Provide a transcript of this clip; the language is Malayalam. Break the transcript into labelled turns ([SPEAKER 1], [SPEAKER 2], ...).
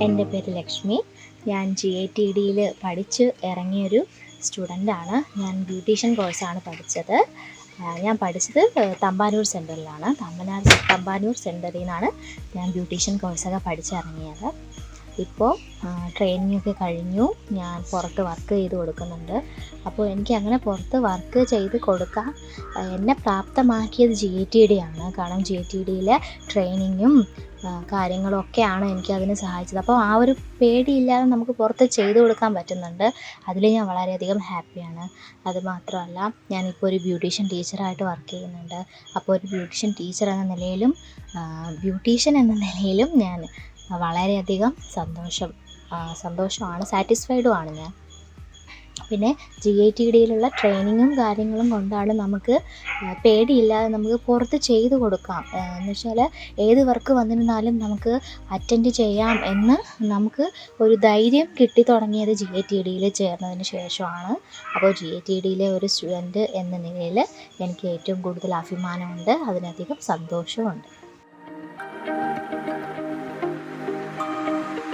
[SPEAKER 1] എൻ്റെ പേര് ലക്ഷ്മി. ഞാൻ GITDയിൽ പഠിച്ച് ഇറങ്ങിയൊരു സ്റ്റുഡൻ്റാണ്. ഞാൻ ബ്യൂട്ടീഷ്യൻ കോഴ്സാണ് പഠിച്ചത്. ഞാൻ പഠിച്ചത് തമ്പാനൂർ സെൻറ്ററിലാണ്. തമ്പാനൂർ സെൻറ്ററിൽ നിന്നാണ് ഞാൻ ബ്യൂട്ടീഷ്യൻ കോഴ്സൊക്കെ പഠിച്ചിറങ്ങിയത്. ഇപ്പോൾ ട്രെയിനിങ്ങൊക്കെ കഴിഞ്ഞു. ഞാൻ പുറത്ത് വർക്ക് ചെയ്ത് കൊടുക്കുന്നുണ്ട്. അപ്പോൾ എനിക്ക് അങ്ങനെ പുറത്ത് വർക്ക് ചെയ്ത് കൊടുക്കാൻ എന്നെ പ്രാപ്തമാക്കിയത് GITD ആണ്. കാരണം GITDയിലെ ട്രെയിനിങ്ങും കാര്യങ്ങളൊക്കെയാണ് എനിക്കതിന് സഹായിച്ചത്. അപ്പോൾ ആ ഒരു പേടിയില്ലാതെ നമുക്ക് പുറത്ത് ചെയ്ത് കൊടുക്കാൻ പറ്റുന്നുണ്ട്. അതിൽ ഞാൻ വളരെയധികം ഹാപ്പിയാണ്. അതുമാത്രമല്ല, ഞാനിപ്പോൾ ഒരു ബ്യൂട്ടീഷ്യൻ ടീച്ചറായിട്ട് വർക്ക് ചെയ്യുന്നുണ്ട്. അപ്പോൾ ഒരു ബ്യൂട്ടീഷ്യൻ ടീച്ചർ എന്ന നിലയിലും ബ്യൂട്ടീഷ്യൻ എന്ന നിലയിലും ഞാൻ വളരെയധികം സന്തോഷമാണ്, സാറ്റിസ്ഫൈഡുമാണ് ഞാൻ. പിന്നെ GITDയിലുള്ള ട്രെയിനിങ്ങും കാര്യങ്ങളും കൊണ്ടാണ് നമുക്ക് പേടിയില്ലാതെ നമുക്ക് പുറത്ത് ചെയ്ത് കൊടുക്കാം. എന്ന് വെച്ചാൽ ഏത് വർക്ക് വന്നിരുന്നാലും നമുക്ക് അറ്റൻഡ് ചെയ്യാം എന്ന് നമുക്ക് ഒരു ധൈര്യം കിട്ടി തുടങ്ങിയത് GITDയിൽ ചേർന്നതിന് ശേഷമാണ്. അപ്പോൾ GITDയിലെ ഒരു സ്റ്റുഡൻറ്റ് എന്ന നിലയിൽ എനിക്ക് ഏറ്റവും കൂടുതൽ അഭിമാനമുണ്ട്, അതിനധികം സന്തോഷമുണ്ട്.